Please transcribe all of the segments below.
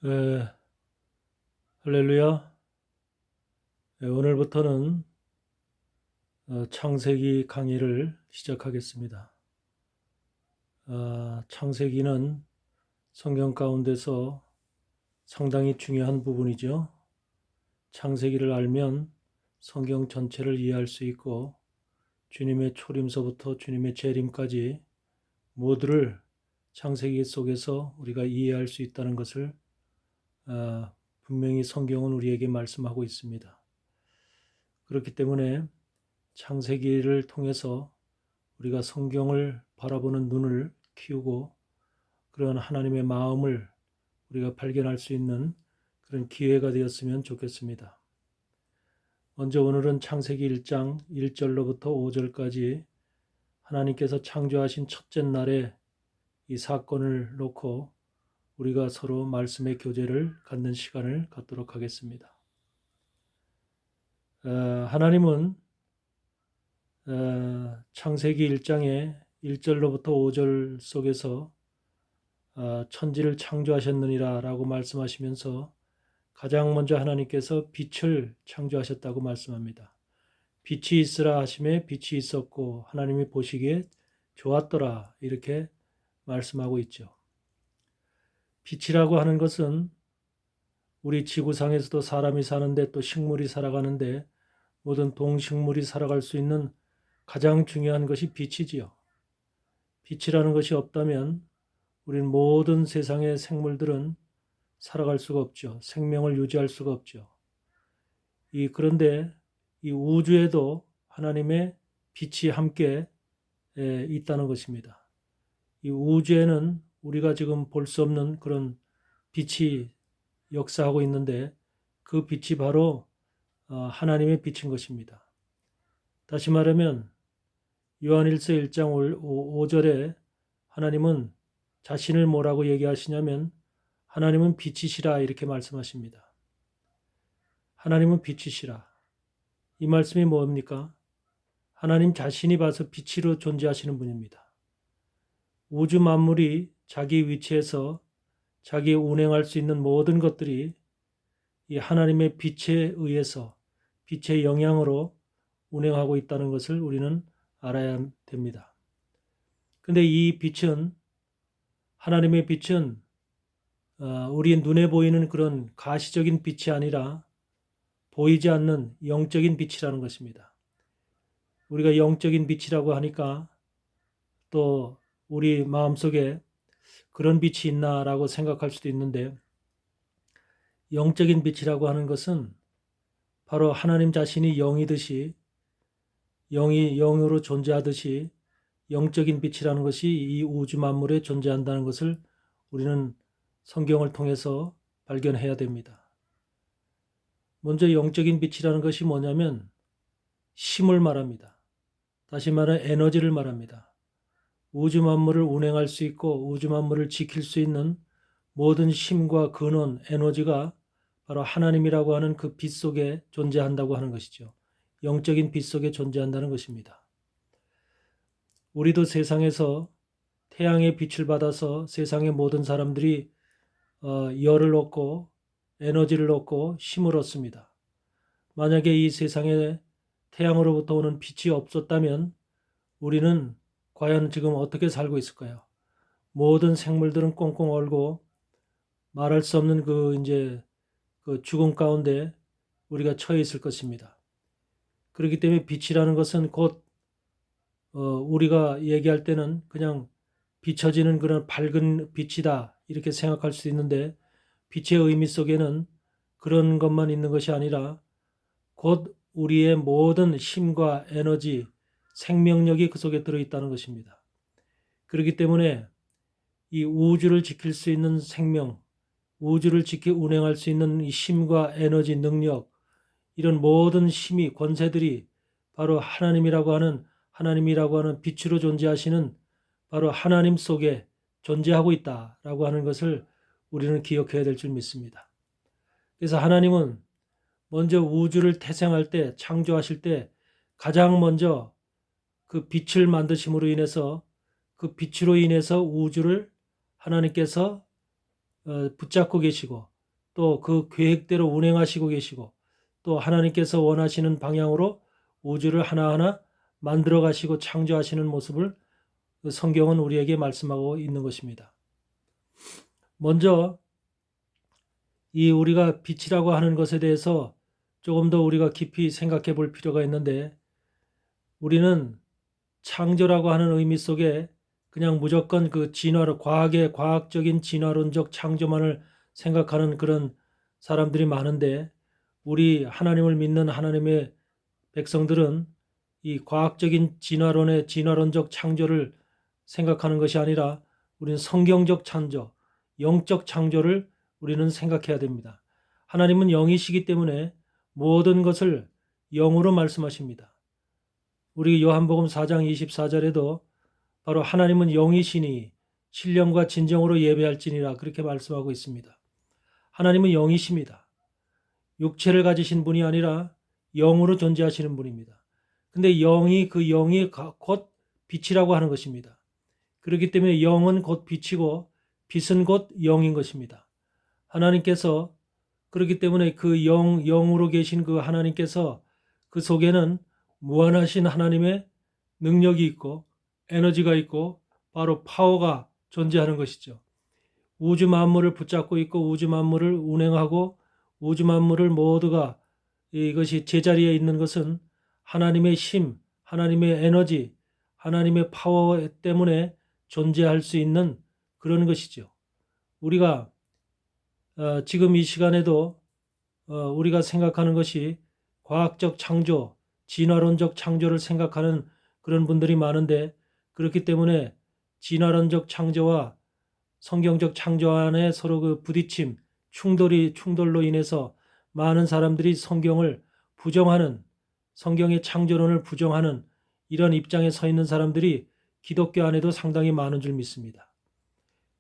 에, 할렐루야. 오늘부터는 창세기 강의를 시작하겠습니다. 창세기는 성경 가운데서 상당히 중요한 부분이죠. 창세기를 알면 성경 전체를 이해할 수 있고 주님의 초림서부터 주님의 재림까지 모두를 창세기 속에서 우리가 이해할 수 있다는 것을 분명히 성경은 우리에게 말씀하고 있습니다. 그렇기 때문에 창세기를 통해서 우리가 성경을 바라보는 눈을 키우고 그런 하나님의 마음을 우리가 발견할 수 있는 그런 기회가 되었으면 좋겠습니다. 먼저 오늘은 창세기 1장 1절로부터 5절까지 하나님께서 창조하신 첫째 날에 이 사건을 놓고 우리가 서로 말씀의 교제를 갖는 시간을 갖도록 하겠습니다. 하나님은 창세기 1장의 1절로부터 5절 속에서 천지를 창조하셨느니라 라고 말씀하시면서 가장 먼저 하나님께서 빛을 창조하셨다고 말씀합니다. 빛이 있으라 하심에 빛이 있었고 하나님이 보시기에 좋았더라 이렇게 말씀하고 있죠. 빛이라고 하는 것은 우리 지구상에서도 사람이 사는데 또 식물이 살아가는데 모든 동식물이 살아갈 수 있는 가장 중요한 것이 빛이지요. 빛이라는 것이 없다면 우리는 모든 세상의 생물들은 살아갈 수가 없죠. 생명을 유지할 수가 없죠. 그런데 이 우주에도 하나님의 빛이 함께 있다는 것입니다. 이 우주에는 우리가 지금 볼 수 없는 그런 빛이 역사하고 있는데 그 빛이 바로 하나님의 빛인 것입니다. 다시 말하면 요한일서 1장 5절에 하나님은 자신을 뭐라고 얘기하시냐면 하나님은 빛이시라 이렇게 말씀하십니다. 하나님은 빛이시라. 이 말씀이 뭡니까? 하나님 자신이 봐서 빛으로 존재하시는 분입니다. 우주 만물이 자기 위치에서 자기 운행할 수 있는 모든 것들이 이 하나님의 빛에 의해서 빛의 영향으로 운행하고 있다는 것을 우리는 알아야 됩니다. 근데 이 빛은 하나님의 빛은 우리 눈에 보이는 그런 가시적인 빛이 아니라 보이지 않는 영적인 빛이라는 것입니다. 우리가 영적인 빛이라고 하니까 또 우리 마음속에 그런 빛이 있나라고 생각할 수도 있는데 영적인 빛이라고 하는 것은 바로 하나님 자신이 영이듯이 영이 영으로 존재하듯이 영적인 빛이라는 것이 이 우주 만물에 존재한다는 것을 우리는 성경을 통해서 발견해야 됩니다. 먼저 영적인 빛이라는 것이 뭐냐면 힘을 말합니다. 다시 말해 에너지를 말합니다. 우주 만물을 운행할 수 있고 우주 만물을 지킬 수 있는 모든 힘과 근원, 에너지가 바로 하나님이라고 하는 그 빛 속에 존재한다고 하는 것이죠. 영적인 빛 속에 존재한다는 것입니다. 우리도 세상에서 태양의 빛을 받아서 세상의 모든 사람들이 열을 얻고 에너지를 얻고 힘을 얻습니다. 만약에 이 세상에 태양으로부터 오는 빛이 없었다면 우리는 과연 지금 어떻게 살고 있을까요? 모든 생물들은 꽁꽁 얼고 말할 수 없는 그 죽음 가운데 우리가 처해 있을 것입니다. 그렇기 때문에 빛이라는 것은 곧 우리가 얘기할 때는 그냥 비춰지는 그런 밝은 빛이다 이렇게 생각할 수 있는데 빛의 의미 속에는 그런 것만 있는 것이 아니라 곧 우리의 모든 힘과 에너지, 생명력이 그 속에 들어있다는 것입니다. 그렇기 때문에 이 우주를 지킬 수 있는 생명, 우주를 운행할 수 있는 이 힘과 에너지, 능력, 이런 모든 힘이 권세들이 바로 하나님이라고 하는 빛으로 존재하시는 바로 하나님 속에 존재하고 있다라고 하는 것을 우리는 기억해야 될 줄 믿습니다. 그래서 하나님은 먼저 우주를 태생할 때, 창조하실 때 가장 먼저 그 빛을 만드심으로 인해서 그 빛으로 인해서 우주를 하나님께서 붙잡고 계시고 또 그 계획대로 운행하시고 계시고 또 하나님께서 원하시는 방향으로 우주를 하나하나 만들어 가시고 창조하시는 모습을 성경은 우리에게 말씀하고 있는 것입니다. 먼저 이 우리가 빛이라고 하는 것에 대해서 조금 더 우리가 깊이 생각해 볼 필요가 있는데, 우리는 창조라고 하는 의미 속에 그냥 무조건 그 진화로 과학적인 진화론적 창조만을 생각하는 그런 사람들이 많은데, 우리 하나님을 믿는 하나님의 백성들은 이 과학적인 진화론적 창조를 생각하는 것이 아니라 우리는 성경적 창조, 영적 창조를 우리는 생각해야 됩니다. 하나님은 영이시기 때문에 모든 것을 영으로 말씀하십니다. 우리 요한복음 4장 24절에도 바로 하나님은 영이시니 신령과 진정으로 예배할지니라 그렇게 말씀하고 있습니다. 하나님은 영이십니다. 육체를 가지신 분이 아니라 영으로 존재하시는 분입니다. 근데 영이 곧 빛이라고 하는 것입니다. 그렇기 때문에 영은 곧 빛이고 빛은 곧 영인 것입니다. 하나님께서 그렇기 때문에 그 영으로 계신 그 하나님께서 그 속에는 무한하신 하나님의 능력이 있고 에너지가 있고 바로 파워가 존재하는 것이죠. 우주 만물을 붙잡고 있고 우주 만물을 운행하고 우주 만물을 모두가 이것이 제자리에 있는 것은 하나님의 힘, 하나님의 에너지, 하나님의 파워 때문에 존재할 수 있는 그런 것이죠. 우리가 지금 이 시간에도 우리가 생각하는 것이 과학적 창조, 진화론적 창조를 생각하는 그런 분들이 많은데, 그렇기 때문에 진화론적 창조와 성경적 창조 안에 서로 그 부딪힘, 충돌로 인해서 많은 사람들이 성경을 부정하는, 성경의 창조론을 부정하는 이런 입장에 서 있는 사람들이 기독교 안에도 상당히 많은 줄 믿습니다.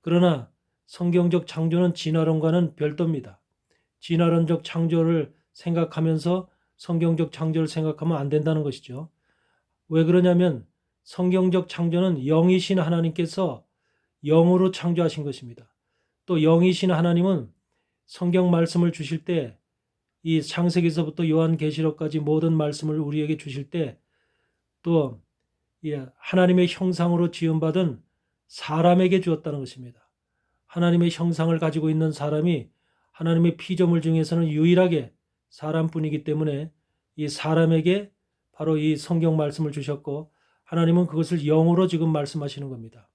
그러나 성경적 창조는 진화론과는 별도입니다. 진화론적 창조를 생각하면서 성경적 창조를 생각하면 안 된다는 것이죠. 왜 그러냐면 성경적 창조는 영이신 하나님께서 영으로 창조하신 것입니다. 또 영이신 하나님은 성경 말씀을 주실 때, 이 창세기서부터 요한계시록까지 모든 말씀을 우리에게 주실 때 또 하나님의 형상으로 지음받은 사람에게 주었다는 것입니다. 하나님의 형상을 가지고 있는 사람이 하나님의 피조물 중에서는 유일하게 사람뿐이기 때문에 이 사람에게 바로 이 성경 말씀을 주셨고, 하나님은 그것을 영으로 지금 말씀하시는 겁니다.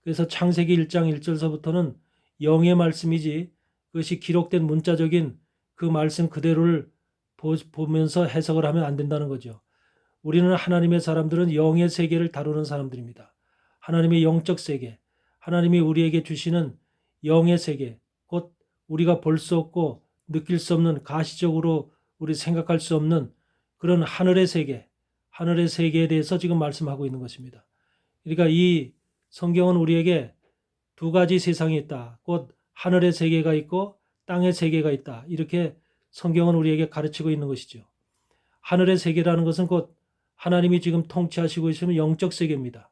그래서 창세기 1장 1절서부터는 영의 말씀이지 그것이 기록된 문자적인 그 말씀 그대로를 보면서 해석을 하면 안 된다는 거죠. 우리는 하나님의 사람들은 영의 세계를 다루는 사람들입니다. 하나님의 영적 세계, 하나님이 우리에게 주시는 영의 세계, 곧 우리가 볼 수 없고 느낄 수 없는, 가시적으로 우리 생각할 수 없는 그런 하늘의 세계에 대해서 지금 말씀하고 있는 것입니다. 그러니까 이 성경은 우리에게 두 가지 세상이 있다. 곧 하늘의 세계가 있고 땅의 세계가 있다. 이렇게 성경은 우리에게 가르치고 있는 것이죠. 하늘의 세계라는 것은 곧 하나님이 지금 통치하시고 있으면 영적 세계입니다.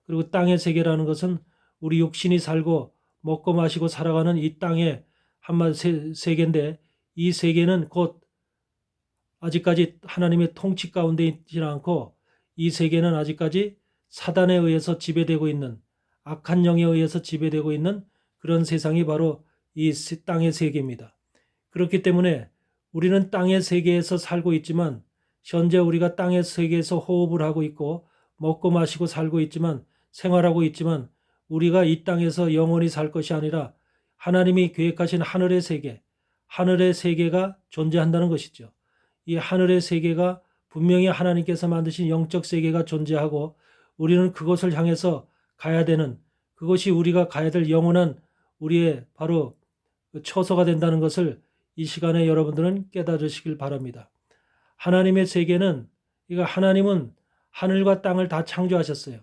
그리고 땅의 세계라는 것은 우리 육신이 살고 먹고 마시고 살아가는 이 땅의 한마디 세계인데, 이 세계는 곧 아직까지 하나님의 통치 가운데 있지는 않고 이 세계는 아직까지 사단에 의해서 지배되고 있는, 악한 영에 의해서 지배되고 있는 그런 세상이 바로 이 땅의 세계입니다. 그렇기 때문에 우리는 땅의 세계에서 살고 있지만, 현재 우리가 땅의 세계에서 호흡을 하고 있고 먹고 마시고 살고 있지만, 생활하고 있지만, 우리가 이 땅에서 영원히 살 것이 아니라 하나님이 계획하신 하늘의 세계가 존재한다는 것이죠. 이 하늘의 세계가 분명히 하나님께서 만드신 영적 세계가 존재하고, 우리는 그것을 향해서 가야 되는, 그것이 우리가 가야 될 영원한 우리의 바로 처소가 된다는 것을 이 시간에 여러분들은 깨달으시길 바랍니다. 하나님의 세계는, 하나님은 하늘과 땅을 다 창조하셨어요.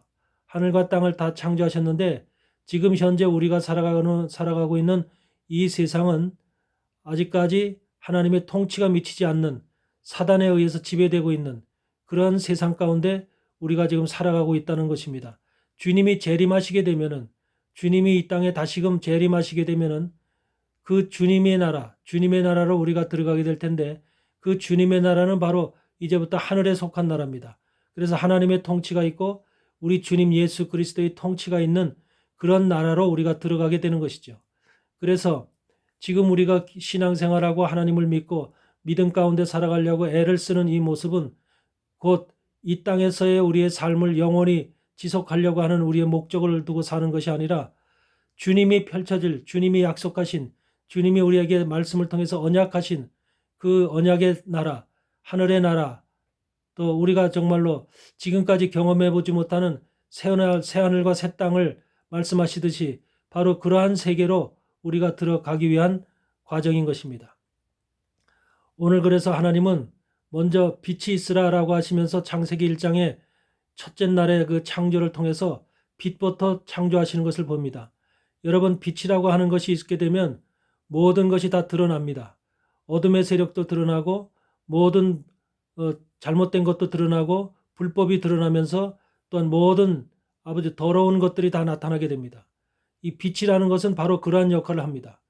하늘과 땅을 다 창조하셨는데, 지금 현재 우리가 살아가고 있는 이 세상은 아직까지 하나님의 통치가 미치지 않는, 사단에 의해서 지배되고 있는 그런 세상 가운데 우리가 지금 살아가고 있다는 것입니다. 주님이 이 땅에 다시금 재림하시게 되면은 그 주님의 나라, 주님의 나라로 우리가 들어가게 될 텐데 그 주님의 나라는 바로 이제부터 하늘에 속한 나라입니다. 그래서 하나님의 통치가 있고 우리 주님 예수 그리스도의 통치가 있는 그런 나라로 우리가 들어가게 되는 것이죠. 그래서 지금 우리가 신앙생활하고 하나님을 믿고 믿음 가운데 살아가려고 애를 쓰는 이 모습은 곧 이 땅에서의 우리의 삶을 영원히 지속하려고 하는 우리의 목적을 두고 사는 것이 아니라 주님이 펼쳐질, 주님이 약속하신, 주님이 우리에게 말씀을 통해서 언약하신 그 언약의 나라, 하늘의 나라, 또 우리가 정말로 지금까지 경험해 보지 못하는 새하늘과 새 땅을 말씀하시듯이 바로 그러한 세계로 우리가 들어가기 위한 과정인 것입니다. 오늘 그래서 하나님은 먼저 빛이 있으라라고 하시면서 창세기 1장의 첫째 날의 그 창조를 통해서 빛부터 창조하시는 것을 봅니다. 여러분, 빛이라고 하는 것이 있게 되면 모든 것이 다 드러납니다. 어둠의 세력도 드러나고 모든 잘못된 것도 드러나고 불법이 드러나면서 또한 모든 아버지 더러운 것들이 다 나타나게 됩니다. 이 빛이라는 것은 바로 그러한 역할을 합니다.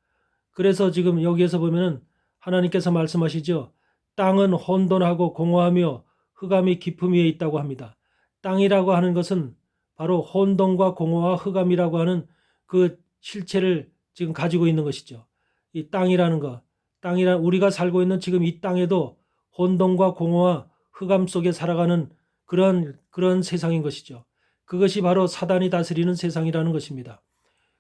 그래서 지금 여기에서 보면은 하나님께서 말씀하시죠. 땅은 혼돈하고 공허하며 흑암이 깊음 위에 있다고 합니다. 땅이라고 하는 것은 바로 혼돈과 공허와 흑암이라고 하는 그 실체를 지금 가지고 있는 것이죠. 이 땅이라는 것, 우리가 살고 있는 지금 이 땅에도 혼돈과 공허와 흑암 속에 살아가는 그런 세상인 것이죠. 그것이 바로 사단이 다스리는 세상이라는 것입니다.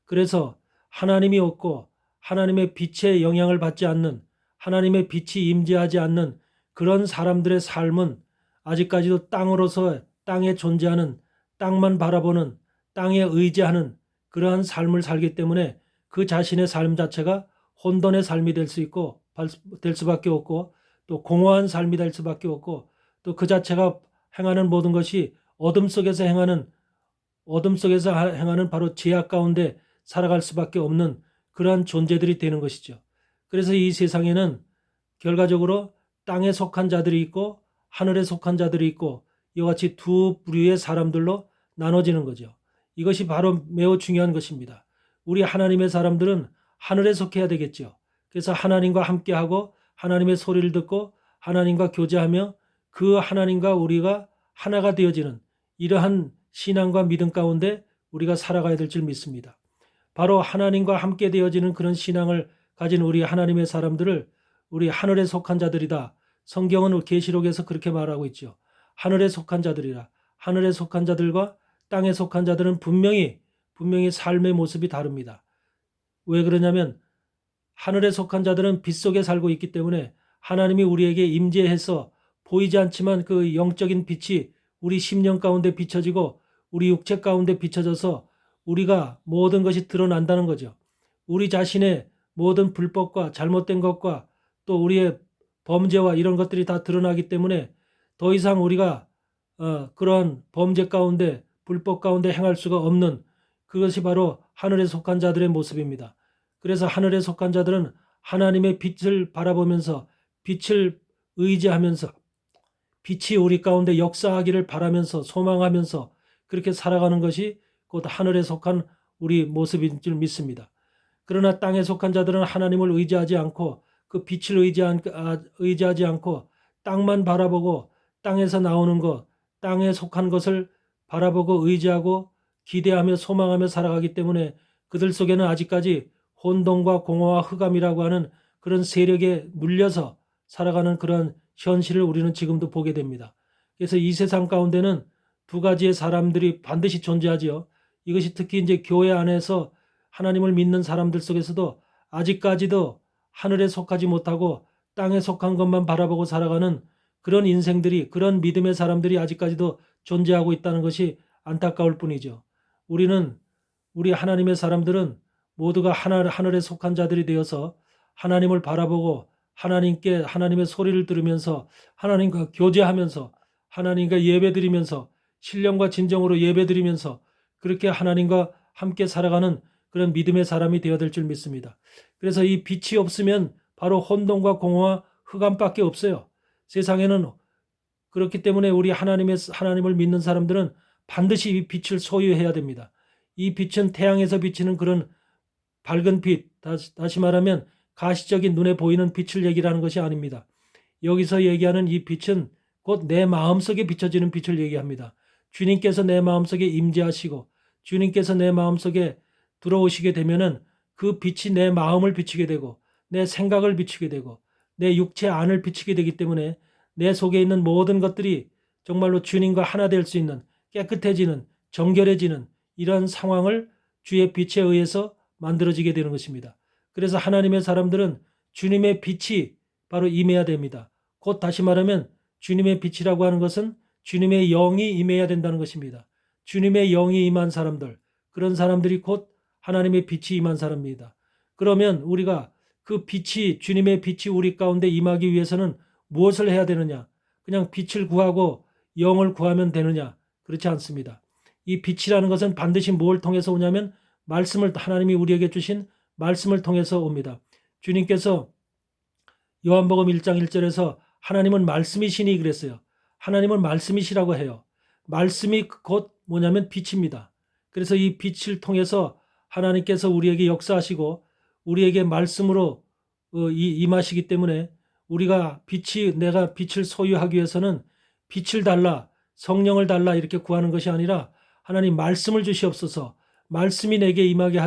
그래서 하나님이 없고 하나님의 빛의 영향을 받지 않는, 하나님의 빛이 임재하지 않는 그런 사람들의 삶은 아직까지도 땅으로서 땅에 존재하는, 땅만 바라보는, 땅에 의지하는 그러한 삶을 살기 때문에 그 자신의 삶 자체가 혼돈의 삶이 될 수 있고 될 수밖에 없고 또 공허한 삶이 될 수밖에 없고 또 그 자체가 행하는 모든 것이 어둠 속에서 행하는 바로 죄악 가운데 살아갈 수밖에 없는 그러한 존재들이 되는 것이죠. 그래서 이 세상에는 결과적으로 땅에 속한 자들이 있고 하늘에 속한 자들이 있고 이와 같이 두 부류의 사람들로 나눠지는 거죠. 이것이 바로 매우 중요한 것입니다. 우리 하나님의 사람들은 하늘에 속해야 되겠죠. 그래서 하나님과 함께하고 하나님의 소리를 듣고 하나님과 교제하며 그 하나님과 우리가 하나가 되어지는 이러한 신앙과 믿음 가운데 우리가 살아가야 될 줄 믿습니다. 바로 하나님과 함께 되어지는 그런 신앙을 가진 우리 하나님의 사람들을 우리 하늘에 속한 자들이다. 성경은 계시록에서 그렇게 말하고 있죠. 하늘에 속한 자들이라. 하늘에 속한 자들과 땅에 속한 자들은 분명히 삶의 모습이 다릅니다. 왜 그러냐면 하늘에 속한 자들은 빛 속에 살고 있기 때문에 하나님이 우리에게 임재해서 보이지 않지만 그 영적인 빛이 우리 심령 가운데 비춰지고 우리 육체 가운데 비춰져서 우리가 모든 것이 드러난다는 거죠. 우리 자신의 모든 불법과 잘못된 것과 또 우리의 범죄와 이런 것들이 다 드러나기 때문에 더 이상 우리가 그런 범죄 가운데 불법 가운데 행할 수가 없는 그것이 바로 하늘에 속한 자들의 모습입니다. 그래서 하늘에 속한 자들은 하나님의 빛을 바라보면서 빛을 의지하면서 빛이 우리 가운데 역사하기를 바라면서 소망하면서 그렇게 살아가는 것이 곧 하늘에 속한 우리 모습인 줄 믿습니다. 그러나 땅에 속한 자들은 하나님을 의지하지 않고 그 빛을 의지하지 않고 땅만 바라보고 땅에서 나오는 것, 땅에 속한 것을 바라보고 의지하고 기대하며 소망하며 살아가기 때문에 그들 속에는 아직까지 혼돈과 공허와 흑암이라고 하는 그런 세력에 눌려서 살아가는 그런 현실을 우리는 지금도 보게 됩니다. 그래서 이 세상 가운데는 두 가지의 사람들이 반드시 존재하지요. 이것이 특히 이제 교회 안에서 하나님을 믿는 사람들 속에서도 아직까지도 하늘에 속하지 못하고 땅에 속한 것만 바라보고 살아가는 그런 인생들이, 그런 믿음의 사람들이 아직까지도 존재하고 있다는 것이 안타까울 뿐이죠. 우리 하나님의 사람들은 모두가 하늘에 속한 자들이 되어서 하나님을 바라보고 하나님의 소리를 들으면서 하나님과 교제하면서 하나님과 예배드리면서 신령과 진정으로 예배드리면서 그렇게 하나님과 함께 살아가는 그런 믿음의 사람이 되어야 될 줄 믿습니다. 그래서 이 빛이 없으면 바로 혼돈과 공허와 흑암밖에 없어요. 세상에는 그렇기 때문에 우리 하나님을 믿는 사람들은 반드시 이 빛을 소유해야 됩니다. 이 빛은 태양에서 비치는 그런 밝은 빛, 다시 말하면 가시적인 눈에 보이는 빛을 얘기하는 것이 아닙니다. 여기서 얘기하는 이 빛은 곧 내 마음속에 비춰지는 빛을 얘기합니다. 주님께서 내 마음속에 임재하시고 주님께서 내 마음속에 들어오시게 되면은 그 빛이 내 마음을 비추게 되고 내 생각을 비추게 되고 내 육체 안을 비추게 되기 때문에 내 속에 있는 모든 것들이 정말로 주님과 하나 될 수 있는 깨끗해지는 정결해지는 이런 상황을 주의 빛에 의해서 만들어지게 되는 것입니다. 그래서 하나님의 사람들은 주님의 빛이 바로 임해야 됩니다. 곧 다시 말하면 주님의 빛이라고 하는 것은 주님의 영이 임해야 된다는 것입니다. 주님의 영이 임한 사람들, 그런 사람들이 곧 하나님의 빛이 임한 사람입니다. 그러면 우리가 그 빛이 주님의 빛이 우리 가운데 임하기 위해서는 무엇을 해야 되느냐? 그냥 빛을 구하고 영을 구하면 되느냐? 그렇지 않습니다. 이 빛이라는 것은 반드시 뭘 통해서 오냐면 말씀을 하나님이 우리에게 주신 말씀을 통해서 옵니다. 주님께서 요한복음 1장 1절에서 하나님은 말씀이시니 그랬어요. 하나님은 말씀이시라고 해요. 말씀이 곧 뭐냐면 빛입니다. 그래서 이 빛을 통해서 하나님께서 우리에게 역사하시고 우리에게 말씀으로 임하시기 때문에 우리가 내가 빛을 소유하기 위해서는 빛을 달라, 성령을 달라 이렇게 구하는 것이 아니라 하나님 말씀을 주시옵소서, 말씀이 내게 임하게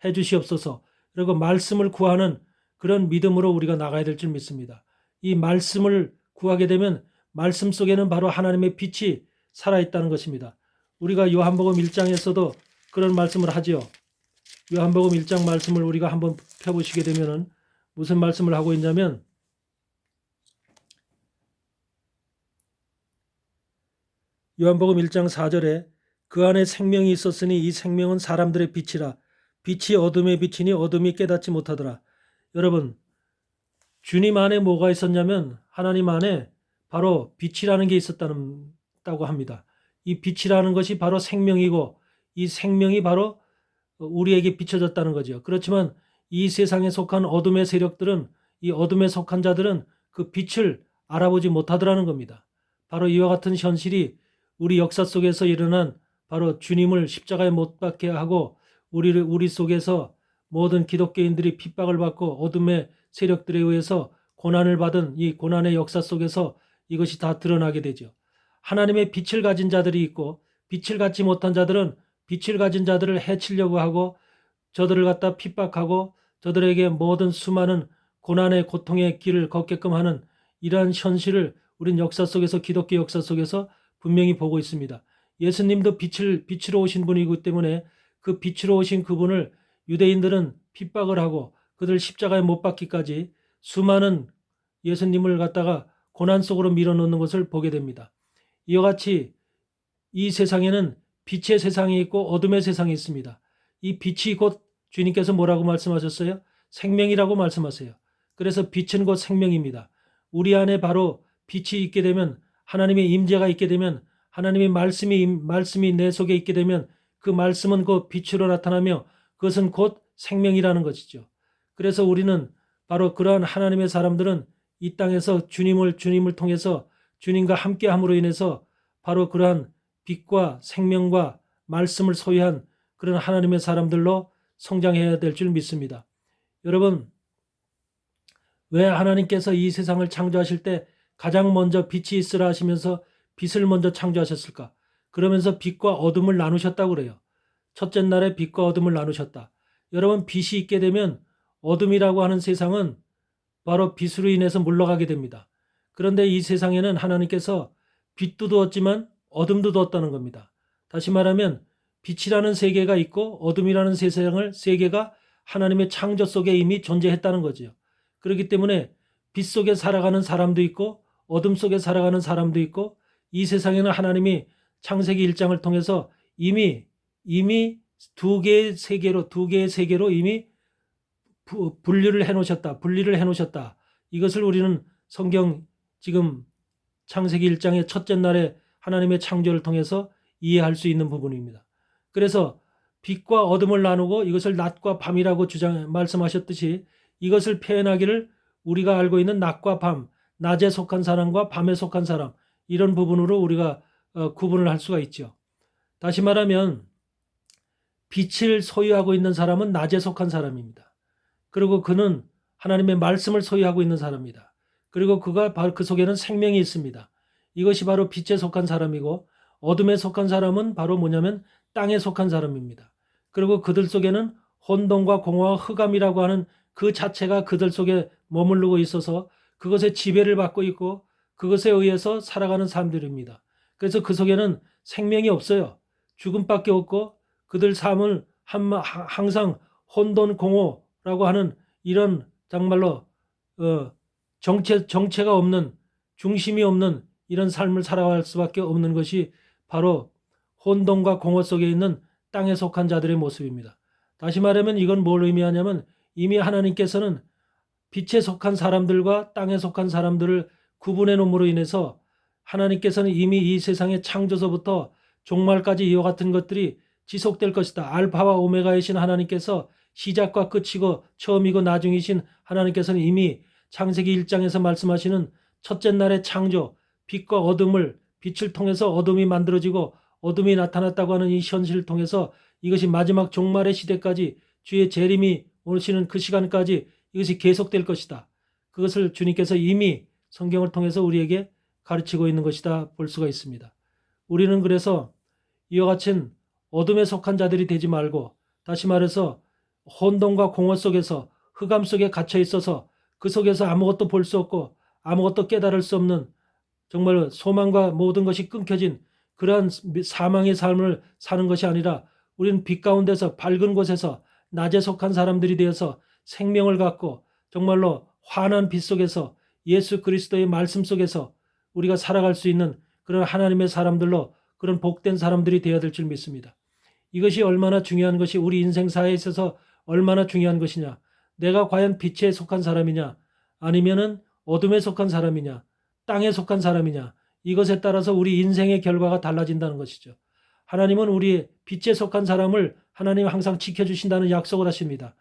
해 주시옵소서, 그리고 말씀을 구하는 그런 믿음으로 우리가 나가야 될 줄 믿습니다. 이 말씀을 구하게 되면 말씀 속에는 바로 하나님의 빛이 살아있다는 것입니다. 우리가 요한복음 1장에서도 그런 말씀을 하죠. 요한복음 1장 말씀을 우리가 한번 펴보시게 되면은 무슨 말씀을 하고 있냐면 요한복음 1장 4절에 그 안에 생명이 있었으니 이 생명은 사람들의 빛이라 빛이 어둠에 비치니 어둠이 깨닫지 못하더라. 여러분, 주님 안에 뭐가 있었냐면 하나님 안에 바로 빛이라는 게 있었다고 합니다. 이 빛이라는 것이 바로 생명이고 이 생명이 바로 우리에게 비춰졌다는 거죠. 그렇지만 이 세상에 속한 어둠의 세력들은 이 어둠에 속한 자들은 그 빛을 알아보지 못하더라는 겁니다. 바로 이와 같은 현실이 우리 역사 속에서 일어난 바로 주님을 십자가에 못 박게 하고 우리 속에서 모든 기독교인들이 핍박을 받고 어둠의 세력들에 의해서 고난을 받은 이 고난의 역사 속에서 이것이 다 드러나게 되죠. 하나님의 빛을 가진 자들이 있고 빛을 갖지 못한 자들은 빛을 가진 자들을 해치려고 하고 저들을 갖다 핍박하고 저들에게 모든 수많은 고난의 고통의 길을 걷게끔 하는 이러한 현실을 우린 역사 속에서 기독교 역사 속에서 분명히 보고 있습니다. 예수님도 빛으로 오신 분이기 때문에 그 빛으로 오신 그분을 유대인들은 핍박을 하고 그들 십자가에 못 박기까지 수많은 예수님을 갖다가 고난 속으로 밀어넣는 것을 보게 됩니다. 이와 같이 이 세상에는 빛의 세상이 있고 어둠의 세상이 있습니다. 이 빛이 곧 주님께서 뭐라고 말씀하셨어요? 생명이라고 말씀하세요. 그래서 빛은 곧 생명입니다. 우리 안에 바로 빛이 있게 되면 하나님의 임재가 있게 되면 하나님의 말씀이 내 속에 있게 되면 그 말씀은 곧 빛으로 나타나며 그것은 곧 생명이라는 것이죠. 그래서 우리는 바로 그러한 하나님의 사람들은 이 땅에서 주님을 통해서 주님과 함께함으로 인해서 바로 그러한 빛과 생명과 말씀을 소유한 그런 하나님의 사람들로 성장해야 될 줄 믿습니다. 여러분, 왜 하나님께서 이 세상을 창조하실 때 가장 먼저 빛이 있으라 하시면서 빛을 먼저 창조하셨을까? 그러면서 빛과 어둠을 나누셨다고 그래요. 첫째 날에 빛과 어둠을 나누셨다. 여러분, 빛이 있게 되면 어둠이라고 하는 세상은 바로 빛으로 인해서 물러가게 됩니다. 그런데 이 세상에는 하나님께서 빛도 두었지만 어둠도 두었다는 겁니다. 다시 말하면 빛이라는 세계가 있고 어둠이라는 세계가 하나님의 창조 속에 이미 존재했다는 거죠. 그렇기 때문에 빛 속에 살아가는 사람도 있고 어둠 속에 살아가는 사람도 있고 이 세상에는 하나님이 창세기 1장을 통해서 이미 두 개의 세계로 이미 분리를 해놓으셨다. 이것을 우리는 성경 지금 창세기 1장의 첫째 날에 하나님의 창조를 통해서 이해할 수 있는 부분입니다. 그래서 빛과 어둠을 나누고 이것을 낮과 밤이라고 말씀하셨듯이 이것을 표현하기를 우리가 알고 있는 낮과 밤, 낮에 속한 사람과 밤에 속한 사람 이런 부분으로 우리가 구분을 할 수가 있죠. 다시 말하면 빛을 소유하고 있는 사람은 낮에 속한 사람입니다. 그리고 그는 하나님의 말씀을 소유하고 있는 사람입니다. 그리고 그가 바로 그 속에는 생명이 있습니다. 이것이 바로 빛에 속한 사람이고, 어둠에 속한 사람은 바로 뭐냐면 땅에 속한 사람입니다. 그리고 그들 속에는 혼돈과 공허와 흑암이라고 하는 그 자체가 그들 속에 머무르고 있어서 그것의 지배를 받고 있고 그것에 의해서 살아가는 사람들입니다. 그래서 그 속에는 생명이 없어요. 죽음밖에 없고 그들 삶을 항상 혼돈 공허라고 하는 이런 정말로 정체가 없는, 중심이 없는 이런 삶을 살아갈 수밖에 없는 것이 바로 혼돈과 공허 속에 있는 땅에 속한 자들의 모습입니다. 다시 말하면 이건 뭘 의미하냐면 이미 하나님께서는 빛에 속한 사람들과 땅에 속한 사람들을 구분해 놓음으로 인해서 하나님께서는 이미 이 세상의 창조서부터 종말까지 이와 같은 것들이 지속될 것이다. 알파와 오메가이신 하나님께서 시작과 끝이고 처음이고 나중이신 하나님께서는 이미 창세기 1장에서 말씀하시는 첫째 날의 창조, 빛과 어둠을, 빛을 통해서 어둠이 만들어지고 어둠이 나타났다고 하는 이 현실을 통해서 이것이 마지막 종말의 시대까지 주의 재림이 오시는 그 시간까지 이것이 계속될 것이다. 그것을 주님께서 이미 성경을 통해서 우리에게 가르치고 있는 것이다 볼 수가 있습니다. 우리는 그래서 이와 같은 어둠에 속한 자들이 되지 말고, 다시 말해서 혼돈과 공허 속에서 흑암 속에 갇혀 있어서 그 속에서 아무것도 볼 수 없고 아무것도 깨달을 수 없는, 정말 소망과 모든 것이 끊겨진 그러한 사망의 삶을 사는 것이 아니라 우리는 빛 가운데서 밝은 곳에서 낮에 속한 사람들이 되어서 생명을 갖고 정말로 환한 빛 속에서 예수 그리스도의 말씀 속에서 우리가 살아갈 수 있는 그런 하나님의 사람들로, 그런 복된 사람들이 되어야 될 줄 믿습니다. 이것이 얼마나 중요한 것이, 우리 인생사에 있어서 얼마나 중요한 것이냐. 내가 과연 빛에 속한 사람이냐, 아니면은 어둠에 속한 사람이냐, 땅에 속한 사람이냐, 이것에 따라서 우리 인생의 결과가 달라진다는 것이죠. 하나님은 우리 빛에 속한 사람을 하나님 항상 지켜주신다는 약속을 하십니다.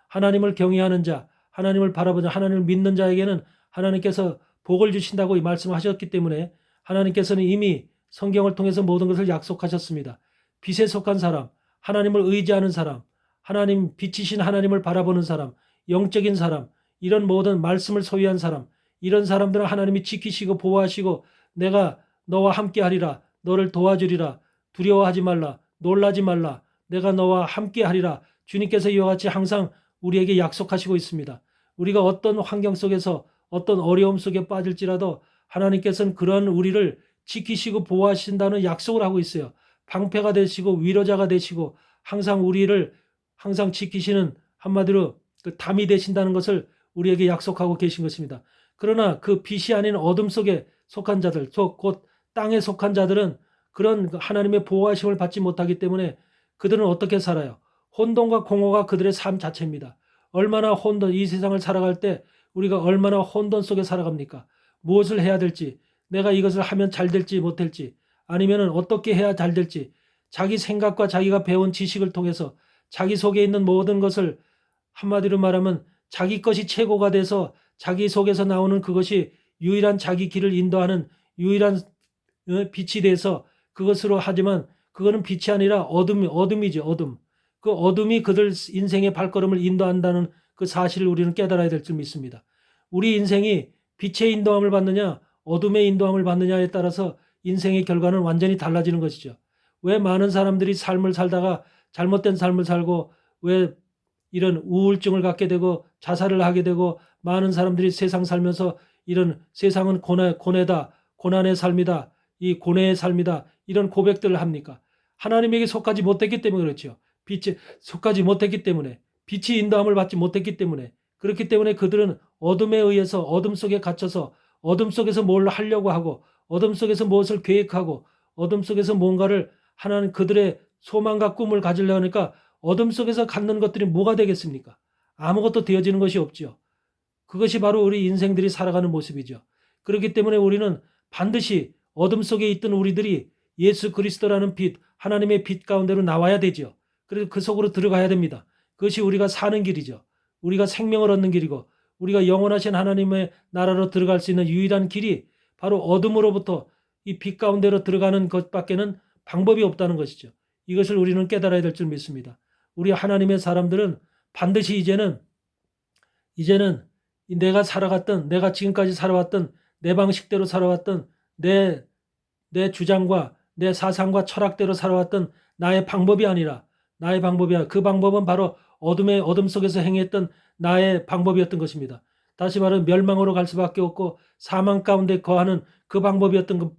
하나님을 경외하는 자, 하나님을 바라보자, 하나님을 믿는 자에게는 하나님께서 복을 주신다고 말씀하셨기 때문에 하나님께서는 이미 성경을 통해서 모든 것을 약속하셨습니다. 빛에 속한 사람, 하나님을 의지하는 사람, 하나님 빛이신 하나님을 바라보는 사람, 영적인 사람, 이런 모든 말씀을 소유한 사람, 이런 사람들은 하나님이 지키시고 보호하시고 내가 너와 함께하리라, 너를 도와주리라, 두려워하지 말라, 놀라지 말라, 내가 너와 함께하리라. 주님께서 이와 같이 항상 우리에게 약속하시고 있습니다. 우리가 어떤 환경 속에서 어떤 어려움 속에 빠질지라도 하나님께서는 그런 우리를 지키시고 보호하신다는 약속을 하고 있어요. 방패가 되시고 위로자가 되시고 항상 우리를 항상 지키시는, 한마디로 그 담이 되신다는 것을 우리에게 약속하고 계신 것입니다. 그러나 그 빛이 아닌 어둠 속에 속한 자들, 곧 땅에 속한 자들은 그런 하나님의 보호하심을 받지 못하기 때문에 그들은 어떻게 살아요? 혼돈과 공허가 그들의 삶 자체입니다. 얼마나 혼돈, 이 세상을 살아갈 때 우리가 얼마나 혼돈 속에 살아갑니까? 무엇을 해야 될지, 내가 이것을 하면 잘 될지 못될지, 아니면 어떻게 해야 잘 될지, 자기 생각과 자기가 배운 지식을 통해서 자기 속에 있는 모든 것을, 한마디로 말하면 자기 것이 최고가 돼서 자기 속에서 나오는 그것이 유일한 자기 길을 인도하는 유일한 빛이 돼서 그것으로, 하지만 그거는 빛이 아니라 어둠이죠. 어둠. 그 어둠이 그들 인생의 발걸음을 인도한다는 그 사실을 우리는 깨달아야 될 줄 믿습니다. 우리 인생이 빛의 인도함을 받느냐 어둠의 인도함을 받느냐에 따라서 인생의 결과는 완전히 달라지는 것이죠. 왜 많은 사람들이 삶을 살다가 잘못된 삶을 살고 왜 이런 우울증을 갖게 되고 자살을 하게 되고, 많은 사람들이 세상 살면서 이런 세상은 고뇌다, 고난의 삶이다, 이 고뇌의 삶이다, 이런 고백들을 합니까? 하나님에게 속하지 못했기 때문에 그렇죠. 빛에 속하지 못했기 때문에, 빛이 인도함을 받지 못했기 때문에, 그렇기 때문에 그들은 어둠에 의해서 어둠 속에 갇혀서 어둠 속에서 뭘 하려고 하고 어둠 속에서 무엇을 계획하고 어둠 속에서 뭔가를 하나는 그들의 소망과 꿈을 가지려고 하니까 어둠 속에서 갖는 것들이 뭐가 되겠습니까? 아무것도 되어지는 것이 없지요. 그것이 바로 우리 인생들이 살아가는 모습이죠. 그렇기 때문에 우리는 반드시 어둠 속에 있던 우리들이 예수 그리스도라는 빛, 하나님의 빛 가운데로 나와야 되죠. 그래서 그 속으로 들어가야 됩니다. 그것이 우리가 사는 길이죠. 우리가 생명을 얻는 길이고 우리가 영원하신 하나님의 나라로 들어갈 수 있는 유일한 길이 바로 어둠으로부터 이 빛 가운데로 들어가는 것밖에는 방법이 없다는 것이죠. 이것을 우리는 깨달아야 될 줄 믿습니다. 우리 하나님의 사람들은 반드시 이제는 내가 살아갔던, 내가 지금까지 살아왔던 내 방식대로 살아왔던 내 주장과 내 사상과 철학대로 살아왔던 나의 방법이 아니라 그 방법은 바로 어둠 속에서 행했던 나의 방법이었던 것입니다. 다시 말하면 멸망으로 갈 수밖에 없고 사망 가운데 거하는 그 방법이었던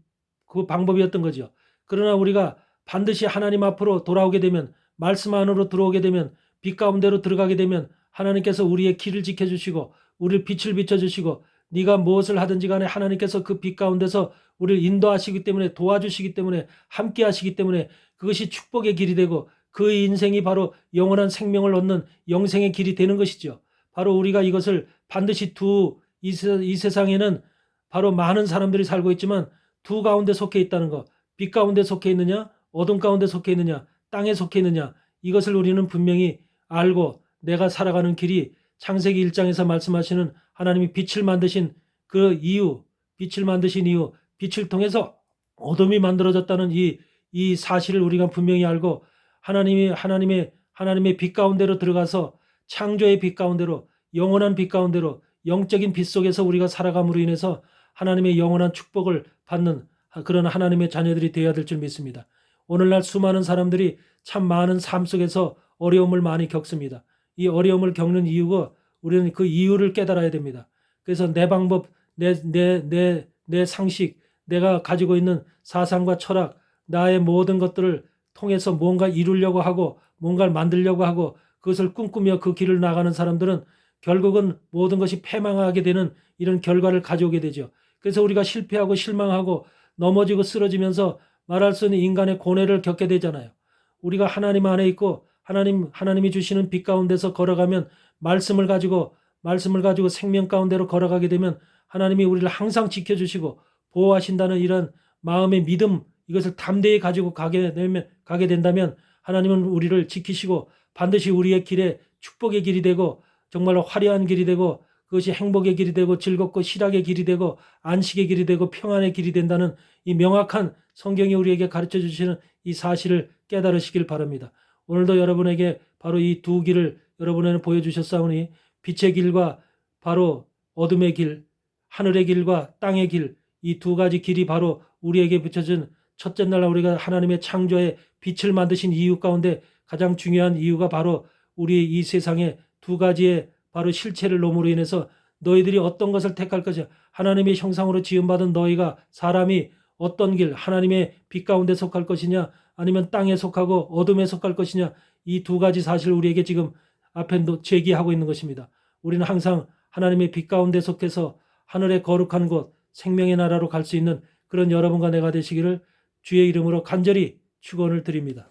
거죠. 그러나 우리가 반드시 하나님 앞으로 돌아오게 되면, 말씀 안으로 들어오게 되면, 빛 가운데로 들어가게 되면 하나님께서 우리의 길을 지켜주시고 우리를 빛을 비춰주시고, 네가 무엇을 하든지 간에 하나님께서 그 빛 가운데서 우리를 인도하시기 때문에, 도와주시기 때문에, 함께 하시기 때문에 그것이 축복의 길이 되고 그 인생이 바로 영원한 생명을 얻는 영생의 길이 되는 것이죠. 바로 우리가 이것을 반드시 이 세상에는 바로 많은 사람들이 살고 있지만 두 가운데 속해 있다는 것, 빛 가운데 속해 있느냐, 어둠 가운데 속해 있느냐, 땅에 속해 있느냐, 이것을 우리는 분명히 알고 내가 살아가는 길이 창세기 1장에서 말씀하시는 하나님이 빛을 만드신 이유, 빛을 통해서 어둠이 만들어졌다는 이 사실을 우리가 분명히 알고 하나님의 빛 가운데로 들어가서 창조의 빛 가운데로, 영원한 빛 가운데로, 영적인 빛 속에서 우리가 살아감으로 인해서 하나님의 영원한 축복을 받는 그런 하나님의 자녀들이 되어야 될 줄 믿습니다. 오늘날 수많은 사람들이 참 많은 삶 속에서 어려움을 많이 겪습니다. 이 어려움을 겪는 이유가 우리는 그 이유를 깨달아야 됩니다. 그래서 내 방법, 내 상식, 내가 가지고 있는 사상과 철학, 나의 모든 것들을 통해서 뭔가 이루려고 하고 뭔가를 만들려고 하고 그것을 꿈꾸며 그 길을 나가는 사람들은 결국은 모든 것이 패망하게 되는 이런 결과를 가져오게 되죠. 그래서 우리가 실패하고 실망하고 넘어지고 쓰러지면서 말할 수 있는 인간의 고뇌를 겪게 되잖아요. 우리가 하나님 안에 있고 하나님이 주시는 빛 가운데서 걸어가면 말씀을 가지고 생명 가운데로 걸어가게 되면 하나님이 우리를 항상 지켜주시고 보호하신다는 이런 마음의 믿음, 이것을 담대히 가지고 가게 된다면 하나님은 우리를 지키시고 반드시 우리의 길에 축복의 길이 되고 정말로 화려한 길이 되고 그것이 행복의 길이 되고 즐겁고 실학의 길이 되고 안식의 길이 되고 평안의 길이 된다는 이 명확한 성경이 우리에게 가르쳐 주시는 이 사실을 깨달으시길 바랍니다. 오늘도 여러분에게 바로 이 두 길을 여러분에게 보여주셨사오니 빛의 길과 바로 어둠의 길, 하늘의 길과 땅의 길, 이 두 가지 길이 바로 우리에게 비춰진 첫째 날 우리가 하나님의 창조에 빛을 만드신 이유 가운데 가장 중요한 이유가 바로 우리 이 세상에 두 가지의 바로 실체를 놓음으로 인해서 너희들이 어떤 것을 택할 것이냐, 하나님의 형상으로 지음받은 너희가 사람이 어떤 길, 하나님의 빛 가운데 속할 것이냐 아니면 땅에 속하고 어둠에 속할 것이냐, 이 두 가지 사실을 우리에게 지금 앞에 제기하고 있는 것입니다. 우리는 항상 하나님의 빛 가운데 속해서 하늘의 거룩한 곳, 생명의 나라로 갈 수 있는 그런 여러분과 내가 되시기를 주의 이름으로 간절히 축원을 드립니다.